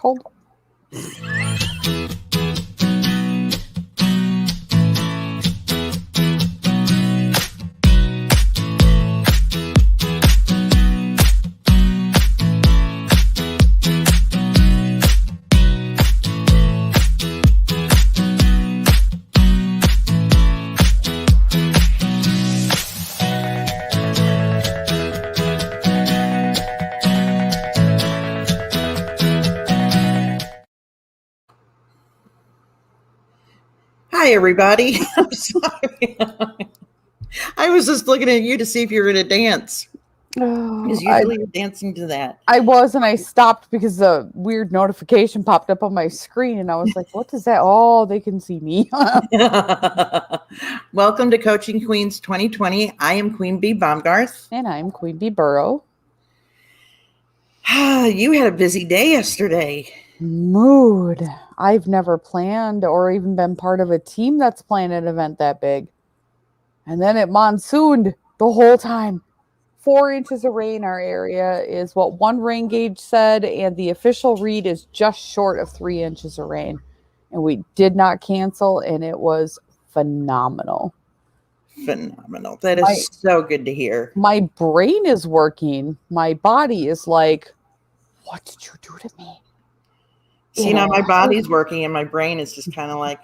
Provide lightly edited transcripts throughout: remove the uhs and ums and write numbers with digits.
Hold on. Hi, everybody. I'm sorry. I was just looking at you to see if you were going to dance. Because usually you're dancing to that. I was, and I stopped because the weird notification popped up on my screen, and I was like, what is that? Oh, they can see me. Welcome to Coaching Queens 2020. I am Queen Bee Baumgarth. And I'm Queen Bee Burrow. You had a busy day yesterday. Mood. I've never planned or even been part of a team that's planned an event that big. And then it monsooned the whole time. 4 inches of rain our area is what one rain gauge said, and the official read is just short of 3 inches of rain. And we did not cancel, and it was phenomenal. Phenomenal. That is so good to hear. My brain is working. My body is like, what did you do to me? See, now my body's working and my brain is just kind of like,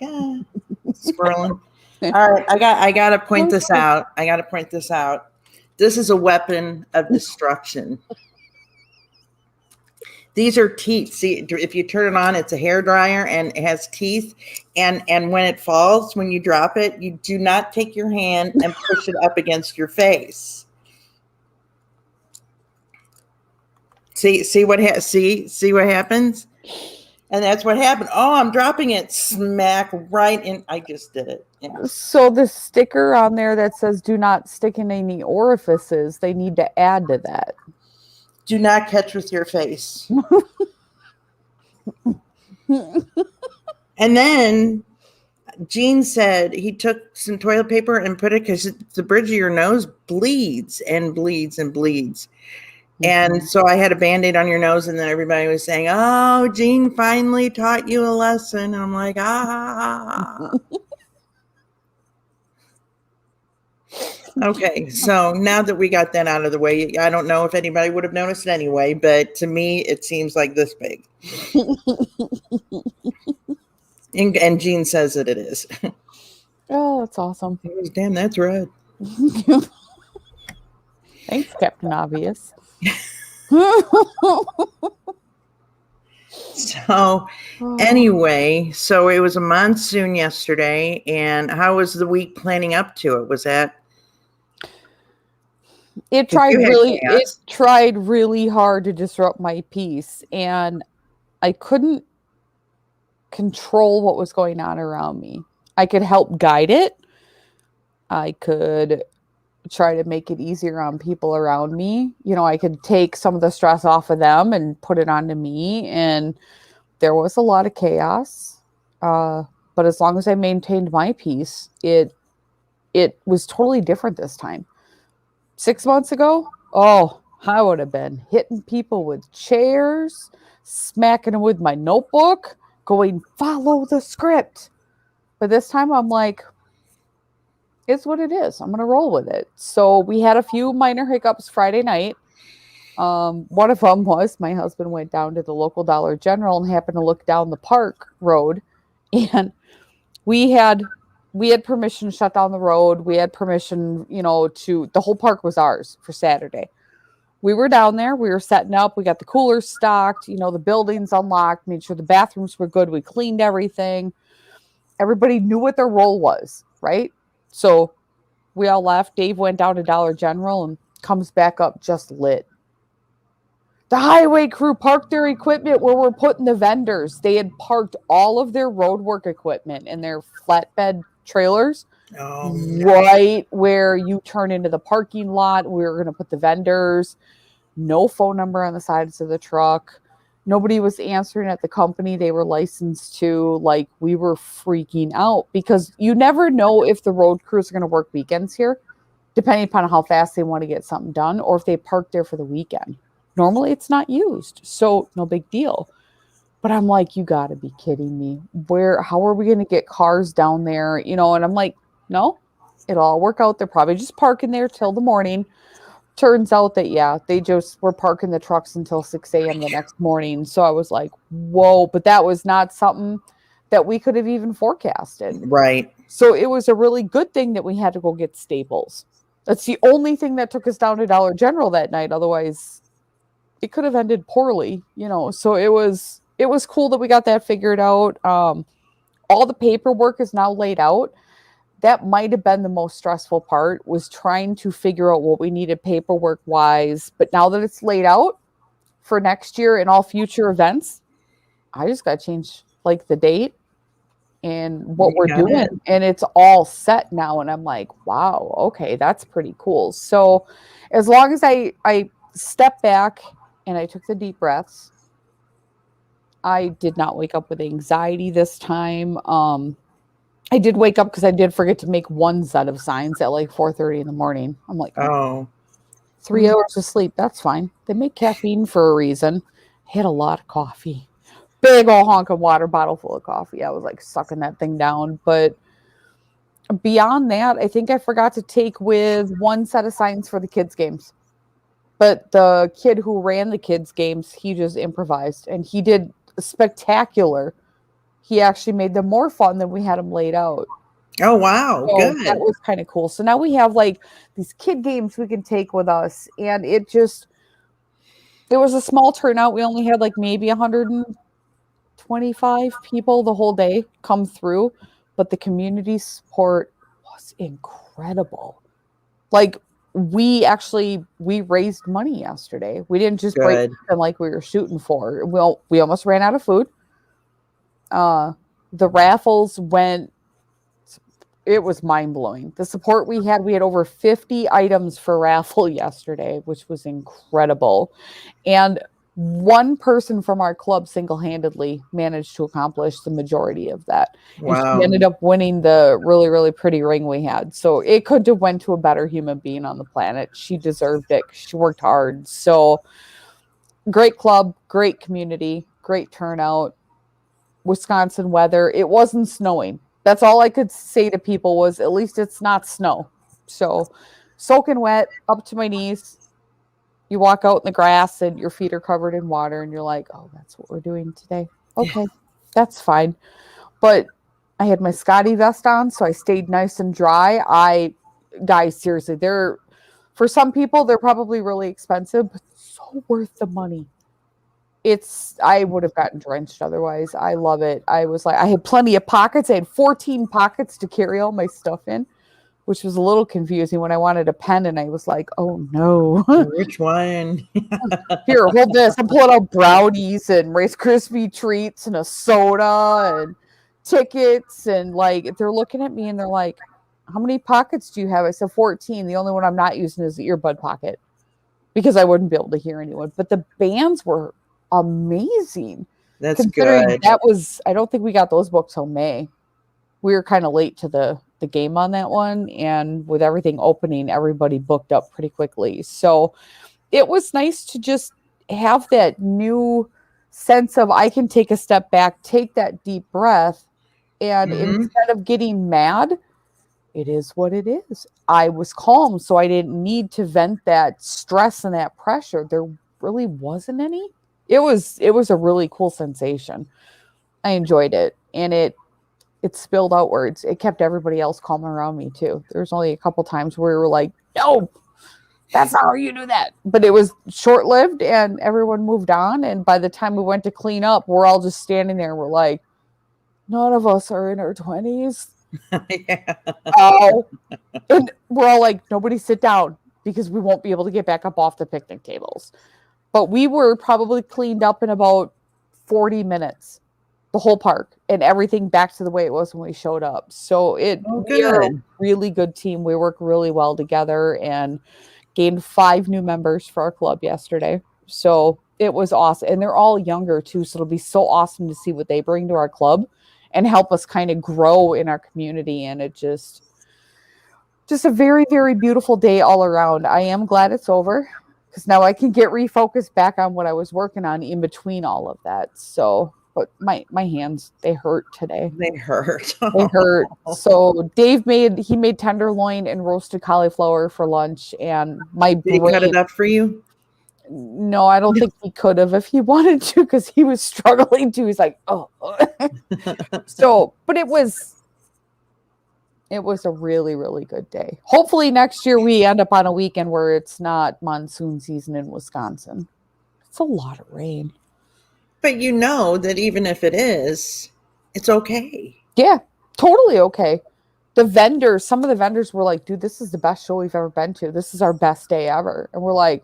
swirling. All right, I got to point this out. This is a weapon of destruction. These are teeth. See, if you turn it on, it's a hairdryer and it has teeth. And when it falls, when you drop it, you do not take your hand and push it up against your face. See what happens? And that's what happened. Oh, I'm dropping it smack right in. I just did it. Yeah. So the sticker on there that says do not stick in any orifices, they need to add to that. Do not catch with your face. And then Gene said he took some toilet paper and put it because the bridge of your nose bleeds and bleeds and bleeds. And so I had a Band-Aid on your nose, and then everybody was saying, oh, Gene finally taught you a lesson. And I'm like, Okay, so now that we got that out of the way, I don't know if anybody would have noticed it anyway, but to me, it seems like this big. And Gene says that it is. Oh, that's awesome. He goes, damn, that's red. Thanks, Captain Obvious. So anyway, so it was a monsoon yesterday, and how was the week planning up to it? Was that? It tried really hard to disrupt my peace, and I couldn't control what was going on around me. I could help guide it. I could try to make it easier on people around me. You know, I could take some of the stress off of them and put it onto me. And there was a lot of chaos. But as long as I maintained my peace, it was totally different this time. 6 months ago, I would have been hitting people with chairs, smacking them with my notebook, going, follow the script. But this time I'm like, it's what it is. I'm going to roll with it. So we had a few minor hiccups Friday night. One of them was my husband went down to the local Dollar General and happened to look down the park road. And we had permission to shut down the road. We had permission, the whole park was ours for Saturday. We were down there. We were setting up. We got the coolers stocked. The building's unlocked. Made sure the bathrooms were good. We cleaned everything. Everybody knew what their role was, right? So we all left. Dave went down to Dollar General and comes back up just lit. The highway crew parked their equipment where we're putting the vendors. They had parked all of their roadwork equipment in their flatbed trailers right where you turn into the parking lot. We were going to put the vendors. No phone number on the sides of the truck. Nobody was answering at the company they were licensed to. Like, we were freaking out because you never know if the road crews are going to work weekends here, depending upon how fast they want to get something done, or if they park there for the weekend. Normally, it's not used, so no big deal. But I'm like, you got to be kidding me. How are we going to get cars down there? And I'm like, no, it'll all work out. They're probably just parking there till the morning. Turns out that, yeah, they just were parking the trucks until 6 a.m. the next morning. So I was like, whoa, but that was not something that we could have even forecasted. Right. So it was a really good thing that we had to go get Staples. That's the only thing that took us down to Dollar General that night. Otherwise, it could have ended poorly. So it was cool that we got that figured out. All the paperwork is now laid out. That might have been the most stressful part, was trying to figure out what we needed paperwork wise. But now that it's laid out for next year and all future events, I just got to change like the date and what You we're got doing, it. and it's all set now. And I'm like, wow, okay, that's pretty cool. So as long as I step back and I took the deep breaths, I did not wake up with anxiety this time. I did wake up because I did forget to make one set of signs at like 4:30 in the morning. I'm like, oh, Oh. 3 hours of sleep, that's fine. They make caffeine for a reason. I had a lot of coffee, big old honk of water bottle full of coffee. I was like sucking that thing down. But beyond that, I think I forgot to take with one set of signs for the kids' games. But the kid who ran the kids' games, he just improvised and he did spectacular. He actually made them more fun than we had them laid out. Oh, wow. So that Good. was kind of cool. So now we have like these kid games we can take with us. And it was a small turnout. We only had like maybe 125 people the whole day come through, but the community support was incredible. Like we raised money yesterday. We didn't just break Good. even like we were shooting for. Well, we almost ran out of food. The raffles went, it was mind blowing. The support we had over 50 items for raffle yesterday, which was incredible. And one person from our club single handedly managed to accomplish the majority of that. And she Wow. ended up winning the really, really pretty ring we had. So it could have went to a better human being on the planet. She deserved it. She worked hard. So great club, great community, great turnout. Wisconsin weather. It wasn't snowing. That's all I could say to people was at least it's not snow. So soaking wet up to my knees. You walk out in the grass and your feet are covered in water and you're like, oh, that's what we're doing today. Okay, that's fine. But I had my Scotty vest on, so I stayed nice and dry. Guys, seriously, for some people, they're probably really expensive, but so worth the money. I would have gotten drenched otherwise. I love it. I was like, I had plenty of pockets. I had 14 pockets to carry all my stuff in, which was a little confusing when I wanted a pen and I was like, oh no. Which one? Here, hold this. I'm pulling out brownies and Rice Krispie treats and a soda and tickets. And like, they're looking at me and they're like, how many pockets do you have? I said 14. The only one I'm not using is the earbud pocket because I wouldn't be able to hear anyone. But the bands were amazing. That's Considering good. I don't think we got those books till May. We were kind of late to the game on that one. And with everything opening, everybody booked up pretty quickly. So it was nice to just have that new sense of I can take a step back, take that deep breath, and instead of getting mad, it is what it is. I was calm, so I didn't need to vent that stress and that pressure. There really wasn't any. It was a really cool sensation. I enjoyed it, and it spilled outwards. It kept everybody else calm around me too. There's only a couple times where we were like, "No, that's not how you do that." But it was short lived, and everyone moved on. And by the time we went to clean up, we're all just standing there. We're like, none of us are in our 20s. Yeah. Oh, and we're all like, nobody sit down because we won't be able to get back up off the picnic tables. But we were probably cleaned up in about 40 minutes, the whole park, and everything back to the way it was when we showed up. So Oh, we are a good. really good team. We work really well together and gained 5 new members for our club yesterday. So it was awesome. And they're all younger too. So it'll be so awesome to see what they bring to our club and help us kind of grow in our community. And it just a very, very beautiful day all around. I am glad it's over because now I can get refocused back on what I was working on in between all of that. So, but my hands, they hurt today. They hurt. They hurt. So Dave made tenderloin and roasted cauliflower for lunch, and my Did he brain. cut it up for you? No, I don't think he could have if he wanted to, because he was struggling to. He's like, oh. So, but it was a really, really good day. Hopefully next year we end up on a weekend where it's not monsoon season in Wisconsin. It's a lot of rain. But you know that even if it is, it's okay. Yeah, totally okay. Some of the vendors were like, dude, this is the best show we've ever been to. This is our best day ever. And we're like,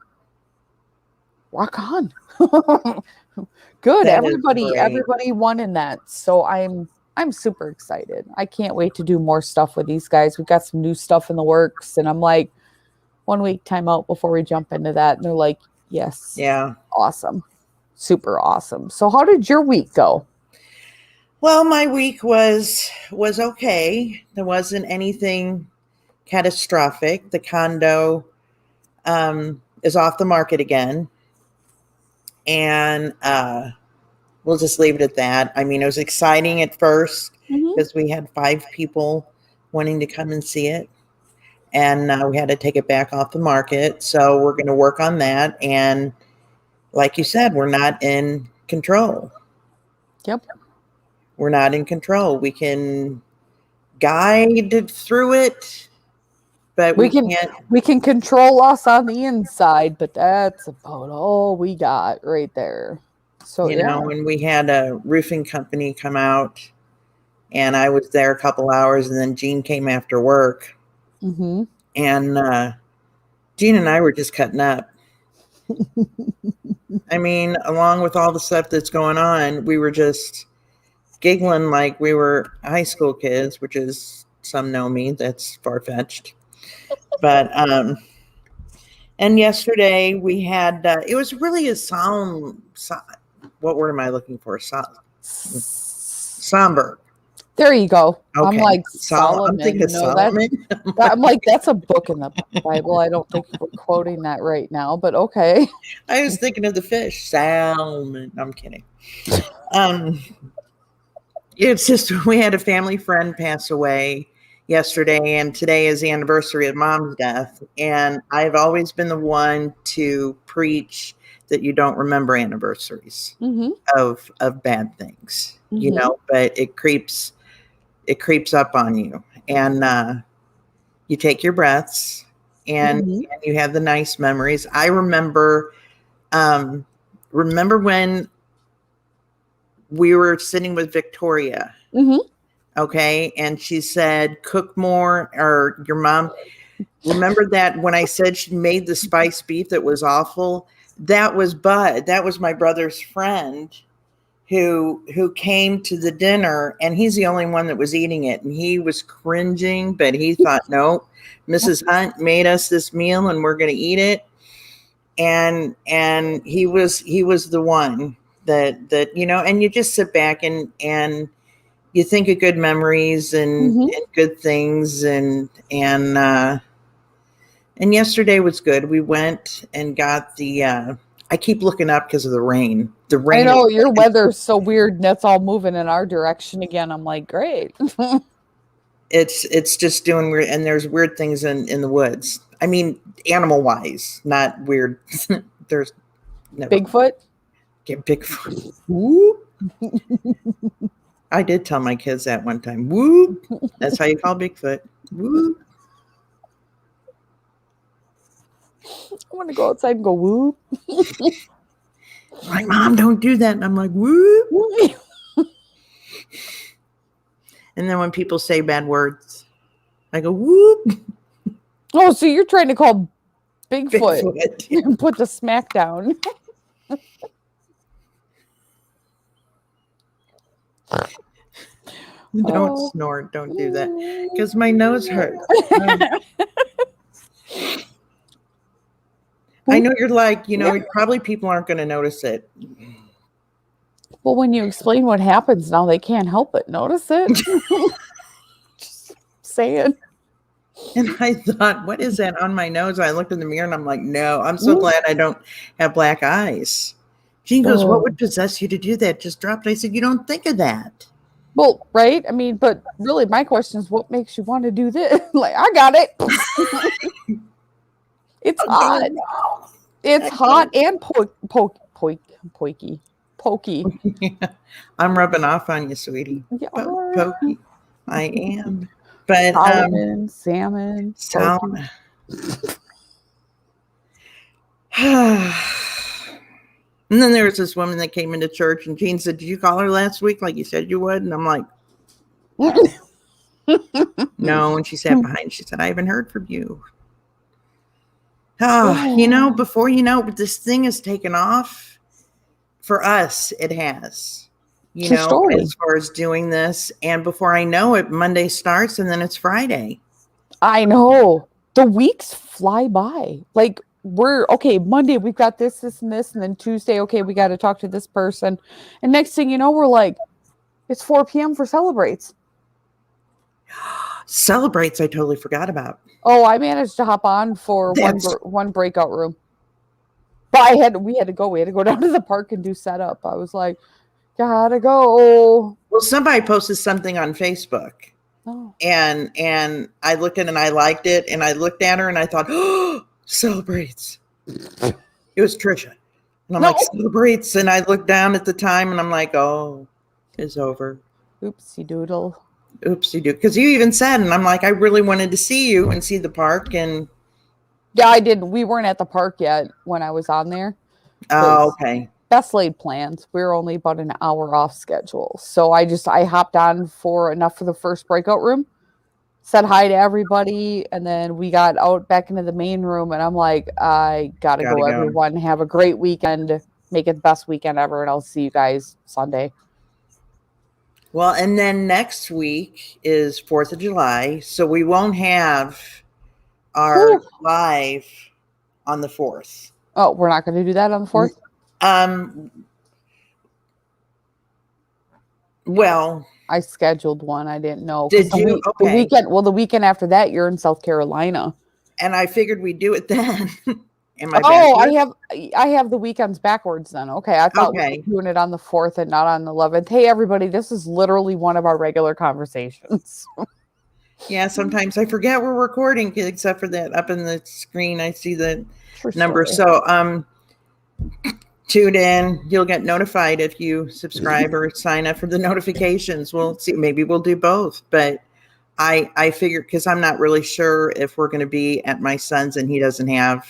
rock on. Good. Everybody won in that. So I'm super excited. I can't wait to do more stuff with these guys. We've got some new stuff in the works, and I'm like, 1 week time out before we jump into that. And they're like, yes. Yeah. Awesome. Super awesome. So how did your week go? Well, my week was okay. There wasn't anything catastrophic. The condo is off the market again. And we'll just leave it at that. I mean, it was exciting at first because we had 5 people wanting to come and see it. And we had to take it back off the market. So we're going to work on that. And like you said, we're not in control. Yep. We're not in control. We can guide through it, but we can't. We can control us on the inside, but that's about all we got right there. So, you know, when we had a roofing company come out, and I was there a couple hours, and then Jean came after work. And Jean and I were just cutting up. I mean, along with all the stuff that's going on, we were just giggling like we were high school kids, which is, some know me, that's far-fetched. But and yesterday we had it was really a solemn, what word am I looking for? Somber. There you go. Okay. I'm like Solomon. I'm thinking Solomon. I'm like, that's a book in the Bible. I don't think we're quoting that right now, but okay. I was thinking of the fish, salmon. I'm kidding. It's just, we had a family friend pass away yesterday, and today is the anniversary of Mom's death. And I've always been the one to preach that you don't remember anniversaries of bad things, you know, but it creeps up on you, and you take your breaths, and you have the nice memories. I remember when we were sitting with Victoria, okay, and she said, cook more, or your mom, remember that when I said she made the spiced beef that was awful? That was Bud. That was my brother's friend who came to the dinner, and he's the only one that was eating it, and he was cringing, but he thought, no, Mrs. Hunt made us this meal and we're going to eat it. And he was the one that, you know, and you just sit back and you think of good memories and good things. And yesterday was good. We went and got I keep looking up because of the rain. The rain. I know your weather's so weird, and that's all moving in our direction again. I'm like, great. It's just doing weird, and there's weird things in the woods. I mean, animal wise, not weird. There's Bigfoot. Get Bigfoot. Whoop. I did tell my kids that one time. Whoop. That's how you call Bigfoot. Whoop. I want to go outside and go whoop. Like, Mom, don't do that. And I'm like, whoop. And then when people say bad words, I go, whoop. Oh, so you're trying to call Bigfoot. And put the smack down. Don't snort. Don't do that. Because my nose hurts. I know you're like, you know, probably people aren't going to notice it. Well, when you explain what happens now, they can't help but notice it. Just saying. And I thought, what is that on my nose? I looked in the mirror and I'm like, no, I'm so glad I don't have black eyes. Jean goes, what would possess you to do that? Just drop it. I said, you don't think of that. Well, right? I mean, but really my question is, what makes you want to do this? Like, I got it. It's hot. It's hot and pokey. I'm rubbing off on you, sweetie. Yeah. Pokey. I am. But salmon. And then there was this woman that came into church, and Jean said, did you call her last week like you said you would? And I'm like, no. And she sat behind. She said, I haven't heard from you. Before you know, this thing has taken off. For us, it has. As far as doing this. And before I know it, Monday starts, and then it's Friday. I know. The weeks fly by. Like, Monday we've got this, and this, and then Tuesday, we got to talk to this person. And next thing you know, we're like, it's 4 p.m. for Celebrates. Celebrates, I totally forgot about. Oh, I managed to hop on for one breakout room. But we had to go down to the park and do setup. I was like, gotta go. Well, somebody posted something on Facebook. Oh. And I looked at it and I liked it, and I looked at her and I thought, oh, Celebrates. It was Trisha. And I'm like, Celebrates. And I looked down at the time and I'm like, oh, it's over. Oopsie doodle. Because you even said, and I'm like, I really wanted to see you and see the park. And yeah, I did. We weren't at the park yet when I was on there. Oh, okay. Best laid plans. We were only about an hour off schedule. So I hopped on for enough for the first breakout room, said hi to everybody, and then we got out back into the main room, and I'm like, I gotta go, everyone. Have a great weekend. Make it the best weekend ever, and I'll see you guys Sunday. Well, and then next week is 4th of July, so we won't have our live on the 4th. Oh, we're not going to do that on the 4th? Well, I scheduled one. I didn't know. Did you? Okay. The weekend after that, you're in South Carolina. And I figured we'd do it then. I have the weekends backwards then. Okay. I thought we were doing it on the 4th and not on the 11th. Hey, everybody, this is literally one of our regular conversations. Yeah, sometimes I forget we're recording, except for that up in the screen. I see the number. So tune in. You'll get notified if you subscribe or sign up for the notifications. We'll see. Maybe we'll do both. But I figured, because I'm not really sure if we're going to be at my son's and he doesn't have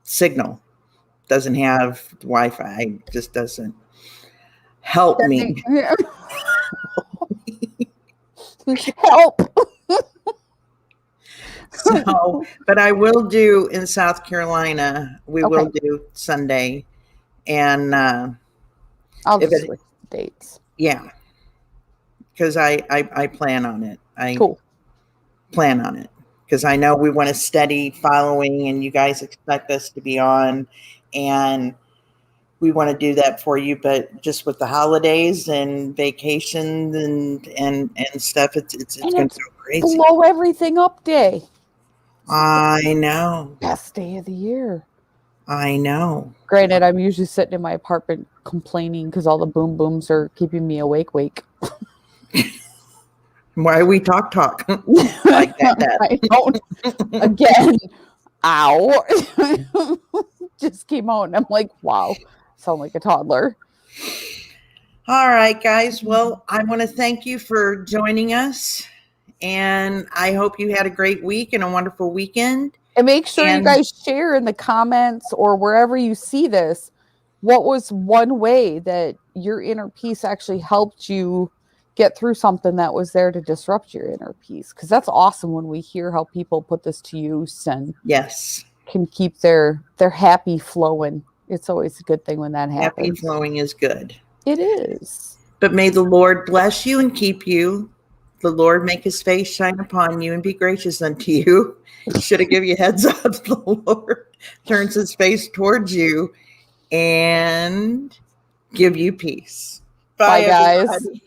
signal, doesn't have Wi-Fi, just doesn't help me. Help. So, but I will do in South Carolina. We will do Sunday, and I'll just switch dates. Yeah, because I plan on it. Plan on it because I know we want a steady following, and you guys expect us to be on, and we want to do that for you. But just with the holidays and vacations and stuff, it's going to go crazy. Blow everything up day. I know. Best day of the year. I know. Granted, I'm usually sitting in my apartment complaining because all the boom booms are keeping me awake. Why we talk like that? I don't. Again, ow. Just came out and I'm like, wow, sound like a toddler. All right, guys. Well, I want to thank you for joining us. And I hope you had a great week and a wonderful weekend. And make sure you guys share in the comments or wherever you see this, what was one way that your inner peace actually helped you get through something that was there to disrupt your inner peace? Because that's awesome when we hear how people put this to use and can keep their happy flowing. It's always a good thing when that happens. Happy flowing is good. It is. But may the Lord bless you and keep you. The Lord make his face shine upon you and be gracious unto you. Should have given you a heads up. The Lord turns his face towards you and give you peace. Bye guys. Everybody.